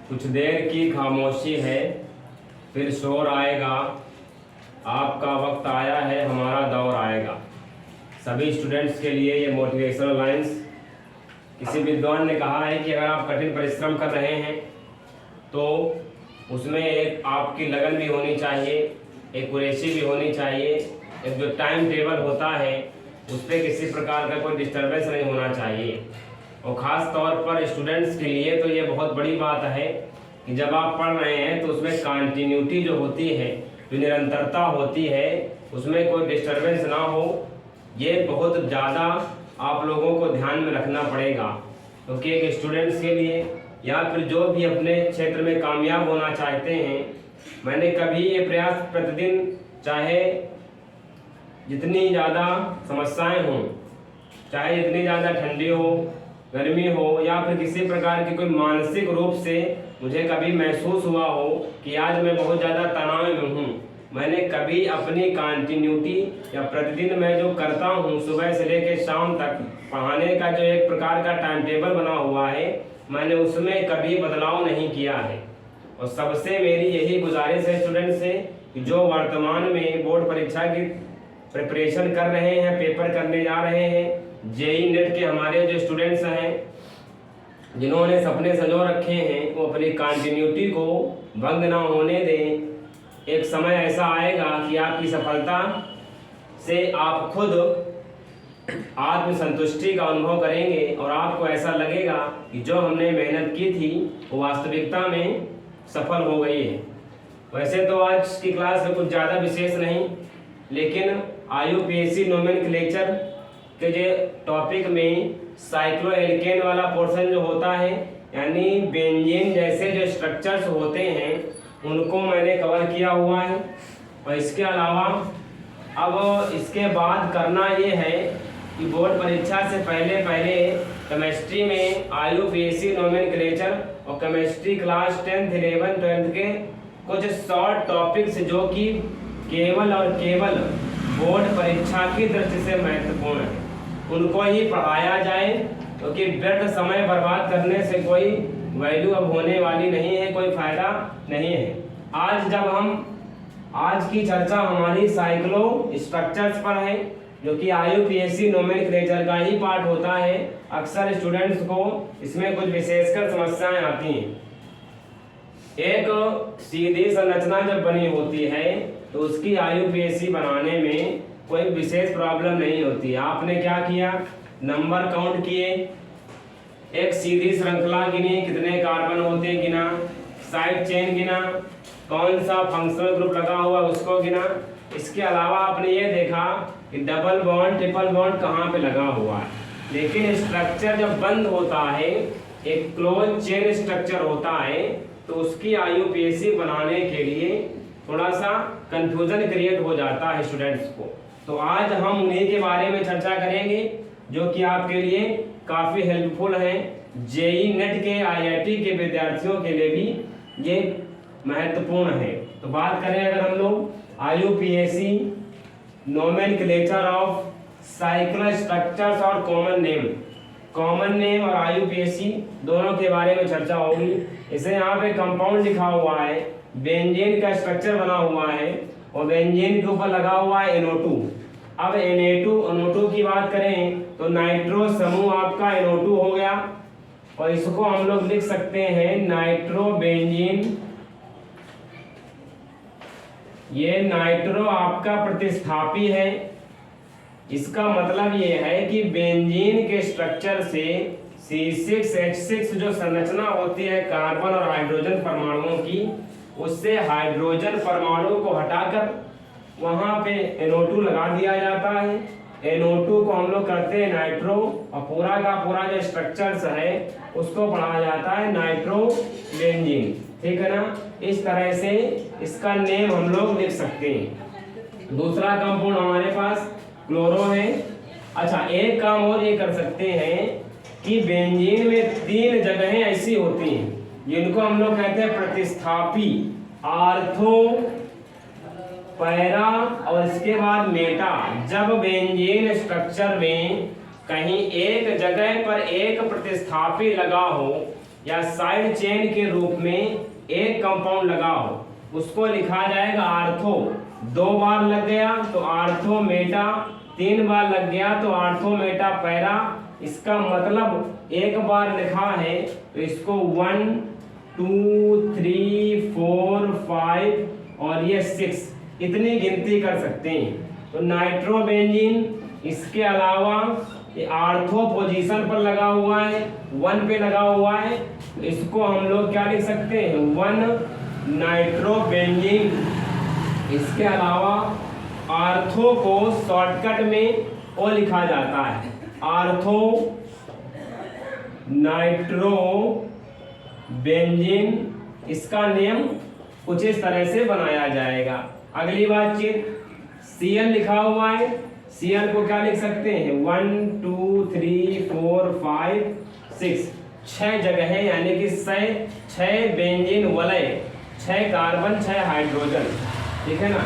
कुछ देर की खामोशी है, फिर शोर आएगा। आपका वक्त आया है, हमारा दौर आएगा। सभी स्टूडेंट्स के लिए ये मोटिवेशनल लाइंस। किसी विद्वान ने कहा है कि अगर आप कठिन परिश्रम कर रहे हैं तो उसमें एक आपकी लगन भी होनी चाहिए, एक कुरेशी भी होनी चाहिए, एक जो टाइम टेबल होता है उस पर किसी प्रकार का कोई डिस्टर्बेंस नहीं होना चाहिए। और ख़ास तौर पर स्टूडेंट्स के लिए तो ये बहुत बड़ी बात है कि जब आप पढ़ रहे हैं तो उसमें कंटिन्यूटी जो होती है, जो निरंतरता होती है, उसमें कोई डिस्टर्बेंस ना हो। ये बहुत ज़्यादा आप लोगों को ध्यान में रखना पड़ेगा, क्योंकि एक स्टूडेंट्स के लिए या फिर जो भी अपने क्षेत्र में कामयाब होना चाहते हैं, मैंने कभी ये प्रयास प्रतिदिन, चाहे जितनी ज़्यादा समस्याएं हों, चाहे जितनी ज़्यादा ठंडी हो, गर्मी हो, या फिर किसी प्रकार की कोई मानसिक रूप से मुझे कभी महसूस हुआ हो कि आज मैं बहुत ज़्यादा तनाव में हूँ, मैंने कभी अपनी कंटिन्यूटी या प्रतिदिन मैं जो करता हूँ सुबह से लेकर शाम तक पढ़ाने का जो एक प्रकार का टाइम टेबल बना हुआ है, मैंने उसमें कभी बदलाव नहीं किया है। और सबसे मेरी यही गुजारिश है स्टूडेंट से कि जो वर्तमान में बोर्ड परीक्षा की प्रिपरेशन कर रहे हैं, पेपर करने जा रहे हैं, जेई नेट के हमारे जो स्टूडेंट्स हैं जिन्होंने सपने संजो रखे हैं, वो अपनी कंटिन्यूटी को भंग ना होने दें। एक समय ऐसा आएगा कि आपकी सफलता से आप खुद आत्मसंतुष्टि का अनुभव करेंगे और आपको ऐसा लगेगा कि जो हमने मेहनत की थी वो वास्तविकता में सफल हो गई है। वैसे तो आज की क्लास में कुछ ज़्यादा विशेष नहीं, लेकिन IUPAC नोमेनक्लेचर के जो टॉपिक में साइक्लोएल्केन वाला पोर्शन जो होता है, यानी बेंजीन जैसे जो स्ट्रक्चर्स होते हैं उनको मैंने कवर किया हुआ है। और इसके अलावा अब इसके बाद करना ये है कि बोर्ड परीक्षा से पहले केमिस्ट्री में IUPAC नोमेनक्लेचर और chemistry class 10th 11th 12th के कुछ शॉर्ट टॉपिक्स जो कि केवल और केवल बोर्ड परीक्षा की दृष्टि से महत्वपूर्ण है, उनको ही पढ़ाया जाए, क्योंकि व्यर्थ समय बर्बाद करने से कोई वैल्यू अब होने वाली नहीं है, कोई फायदा नहीं है। आज की चर्चा हमारी साइक्लो स्ट्रक्चर्स पर है, जो कि IUPAC नोमेनक्लेचर का ही पार्ट होता है। अक्सर स्टूडेंट्स को इसमें कुछ विशेषकर समस्याएं आती हैं। एक सीधी संरचना जब बनी होती है तो उसकी IUPAC बनाने में कोई विशेष प्रॉब्लम नहीं होती। आपने क्या किया, नंबर काउंट किए, एक सीधी श्रृंखला गिनी, कितने कार्बन होते हैं गिना, साइड चेन गिना, कौन सा फंक्शनल ग्रुप लगा हुआ उसको गिना। इसके अलावा आपने ये देखा कि डबल बॉन्ड ट्रिपल बॉन्ड कहाँ पे लगा हुआ है। लेकिन स्ट्रक्चर जब बंद होता है, एक क्लोज चेन स्ट्रक्चर होता है, तो उसकी IUPAC बनाने के लिए थोड़ा सा कंफ्यूजन क्रिएट हो जाता है स्टूडेंट्स को। तो आज हम उन्हीं के बारे में चर्चा करेंगे जो कि आपके लिए काफ़ी हेल्पफुल हैं। जेई नेट के IIT के विद्यार्थियों के लिए भी ये महत्वपूर्ण है। तो बात करें अगर हम लोग IUPAC nomenclature of cyclo structures और कॉमन नेम और IUPAC दोनों के बारे में चर्चा होगी। इसे यहाँ पे कंपाउंड लिखा हुआ है, बेंजीन का स्ट्रक्चर बना हुआ है और बेंजीन के ऊपर लगा हुआ है NO2। अब NO2 की बात करें तो नाइट्रो समूह आपका NO2 हो गया, और इसको हम लोग लिख सकते हैं नाइट्रो बेंजीन। ये नाइट्रो आपका प्रतिस्थापी है। इसका मतलब ये है कि बेंजीन के स्ट्रक्चर से C6H6 जो संरचना होती है कार्बन और हाइड्रोजन परमाणुओं की, उससे हाइड्रोजन परमाणु को हटाकर वहां पे NO2 लगा दिया जाता है। NO2 को हम लोग करते हैं नाइट्रो, और पूरा का पूरा जो स्ट्रक्चर्स है उसको पढ़ा जाता है नाइट्रो बेंजीन। ठीक है ना, इस तरह से इसका नेम हम लोग लिख सकते हैं। दूसरा कंपाउंड हमारे पास क्लोरो है। अच्छा, एक काम और ये कर सकते हैं कि बेंजीन में 3 जगहें ऐसी होती हैं जिनको हम लोग कहते हैं प्रतिस्थापी, आर्थो, पैरा और इसके बाद मेटा। जब बेंजीन स्ट्रक्चर में कहीं एक जगह पर एक प्रतिस्थापी लगा हो या साइड चेन के रूप में एक कंपाउंड लगा हो, उसको लिखा जाएगा आर्थो। 2 बार लग गया तो आर्थो मेटा, 3 बार लग गया तो आर्थो मेटा पैरा। इसका मतलब एक बार लिखा है तो इसको 1 2 3 4 5 और ये 6 इतनी गिनती कर सकते हैं। तो नाइट्रोबेंजीन इसके अलावा ये आर्थो पोजीशन पर लगा हुआ है, 1 पे लगा हुआ है, तो इसको हम लोग क्या लिख सकते हैं 1 नाइट्रोबेंजीन। इसके अलावा आर्थो को शॉर्टकट में ओ लिखा जाता है, आर्थो नाइट्रो बेंजीन। इसका नियम कुछ इस तरह से बनाया जाएगा। अगली बातचीत, Cl लिखा हुआ है, Cl को क्या लिख सकते हैं 1 2 3 4 5 6 6 जगह है, यानी कि 6 बेंजीन वलय, 6 कार्बन 6 हाइड्रोजन, ठीक है ना।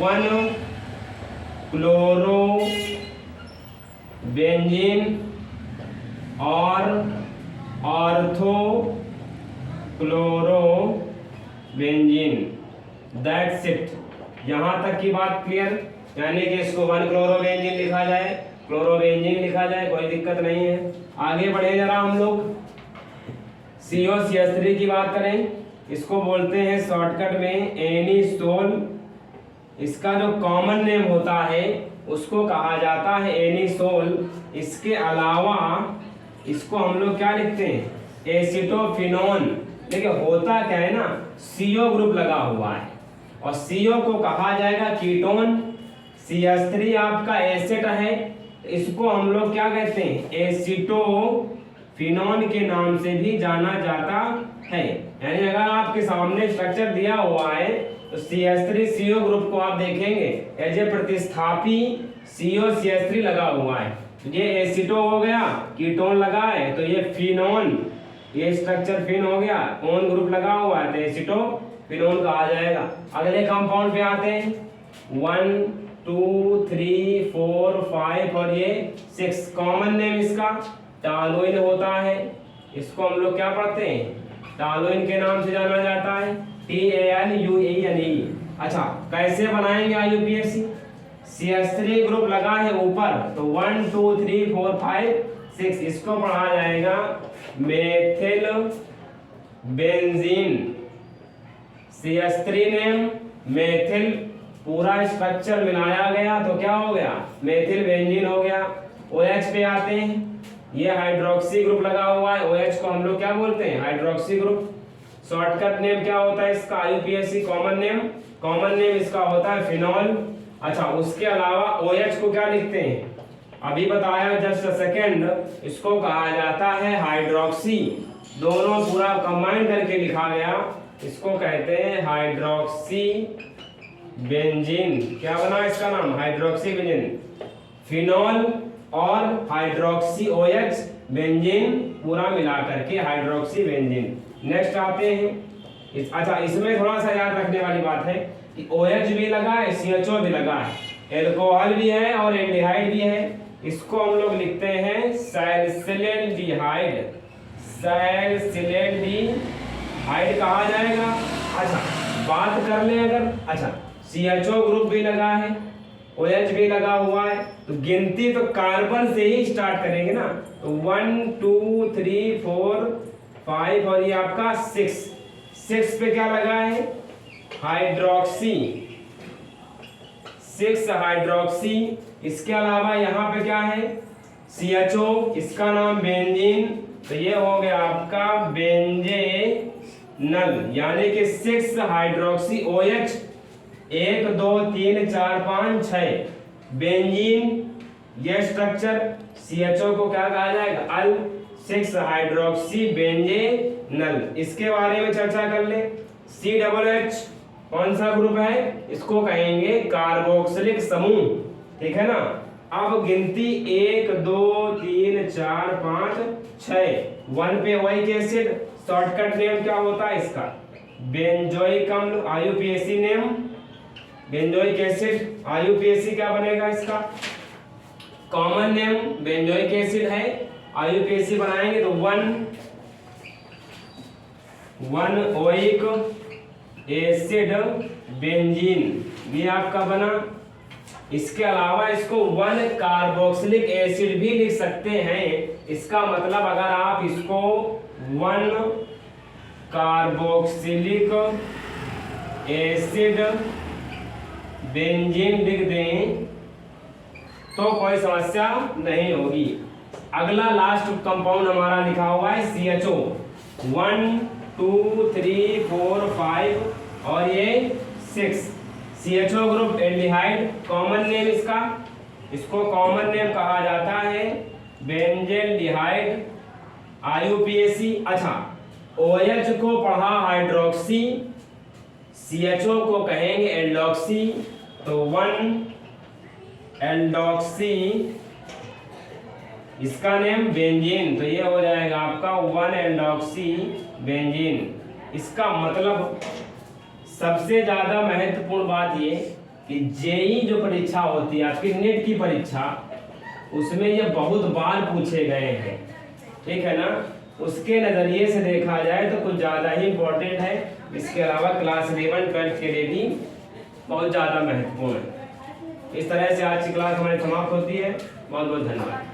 1 क्लोरो बेंजीन और ortho chloro benzene, that's it. यहाँ तक की बात क्लियर, यानी कि इसको 1 क्लोरोबेंजीन लिखा जाए, क्लोरोबेंजीन लिखा जाए, कोई दिक्कत नहीं है। आगे बढ़े जरा हम लोग COCH3 की बात करें, इसको बोलते हैं शॉर्टकट में एनीसोल। इसका जो कॉमन नेम होता है उसको कहा जाता है एनीसोल। इसके अलावा इसको हम लोग क्या लिखते हैं एसिटोफिनोन। देखिए होता क्या है ना, CO ग्रुप लगा हुआ है और CO को कहा जाएगा कीटोन। CH3 आपका एसिड है, इसको हम लोग क्या कहते हैं एसिटोफिनोन के नाम से भी जाना जाता है। यानी अगर आपके सामने स्ट्रक्चर दिया हुआ है तो CH3 CO ग्रुप को आप देखेंगे एज ए प्रतिस्थापी COCH3 लगा हुआ है, ये एसिटो हो गया, कीटोन लगा है तो ये फिनोन, ये स्ट्रक्चर फिन हो गया, ओन ग्रुप लगा हुआ है तो एसिटो फिनोन कहा जाएगा। अगले कंपाउंड पे आते हैं 1 2 3 4 5 और ये 6। कॉमन नेम इसका टालोइन होता है, इसको हम लोग क्या पढ़ते हैं टालोइन के नाम से जाना जाता है, TALUENE। अच्छा कैसे बनाएंगे IUPAC, CH3 ग्रुप लगा है ऊपर तो 1 2 3 4 5 6, इसको पढ़ा जाएगा methyl benzene. CH3 name methyl, पूरा स्ट्रक्चर मिलाया गया तो क्या हो गया मेथिल बेंजीन हो गया। OH पे आते हैं, ये हाइड्रोक्सी ग्रुप लगा हुआ है, OH को हम लोग क्या बोलते हैं हाइड्रोक्सी ग्रुप। शॉर्टकट नेम क्या होता है इसका IUPAC कॉमन नेम इसका होता है फिनॉल। अच्छा उसके अलावा OH को क्या लिखते हैं अभी बताया जस्ट सेकेंड, इसको कहा जाता है हाइड्रोक्सी। दोनों पूरा कंबाइन करके लिखा गया, इसको कहते हैं हाइड्रोक्सी बेंजीन। क्या बना इसका नाम हाइड्रोक्सी बेंजीन। फिनॉल और हाइड्रोक्सी OH बेंजीन पूरा मिला करके हाइड्रोक्सी बेंजीन। नेक्स्ट आते हैं अच्छा इसमें थोड़ा सा याद रखने वाली बात है कि OH भी लगा है CHO भी लगा है, एल्कोहल भी है और एल्डिहाइड भी है। इसको हम लोग लिखते हैं सैलिसिल्डिहाइड, सैलिसिल्डिहाइड कहा जाएगा। अच्छा बात कर ले अगर, अच्छा CHO ग्रुप भी लगा है, OH भी लगा हुआ है, तो गिनती तो कार्बन से ही स्टार्ट करेंगे ना, तो 1 2 3 4 5 और ये आपका 6 पे क्या लगा है हाइड्रोक्सी, 6 हाइड्रोक्सी। इसके अलावा यहाँ पे क्या है CHO, इसका नाम बेंजीन, तो ये हो गया आपका बेंजेनल, यानी कि 6 हाइड्रोक्सी OH 1 2 3 4 5 6 बेंजीन। ये स्ट्रक्चर CHO को क्या कहा जाएगा अल 6 हाइड्रोक्सी बेंजेनल। इसके बारे में चर्चा कर ले। COOH कौन सा ग्रुप है, इसको कहेंगे कार्बोक्सिलिक समूह, ठीक है ना। अब गिनती 1 2 3 4 5 6, 1 पे ओइक एसिड, शॉर्टकट नेम क्या होता है इसका बेंजोइक अम्ल। IUPAC name benzoic acid, IUPAC क्या बनेगा इसका कॉमन नेम बेंजोइक एसिड है, IUPAC बनाएंगे तो 1 1 ओइक एसिड बेंजीन, ये आपका बना। इसके अलावा इसको 1 कार्बोक्सिलिक एसिड भी लिख सकते हैं। इसका मतलब अगर आप इसको 1 कार्बोक्सिलिक एसिड बेंजीन लिख दें तो कोई समस्या नहीं होगी। अगला लास्ट कंपाउंड हमारा लिखा हुआ है CHO, 1 2 3 4 5 और ये 6 CHO group aldehyde. Common name इसको कॉमन नेम कहा जाता है बेंजेल्डिहाइड, IUPAC। अच्छा, OH को पढ़ा हाइड्रोक्सी, CHO को कहेंगे एल्डोक्सी, तो 1 एल्डोक्सी, इसका नेम बेंजीन, तो ये हो जाएगा आपका 1 एल्डोक्सी बेंजीन। इसका मतलब सबसे ज्यादा महत्वपूर्ण बात ये कि जेई जो परीक्षा होती है आपकी, नेट की परीक्षा, उसमें ये बहुत बार पूछे गए हैं, ठीक है ना। उसके नजरिए से देखा जाए तो कुछ ज्यादा ही इंपॉर्टेंट है। इसके अलावा क्लास 11 12 के लिए भी बहुत ज्यादा महत्वपूर्ण है। इस तरह से आज की क्लास हमारी समाप्त होती है। बहुत बहुत धन्यवाद।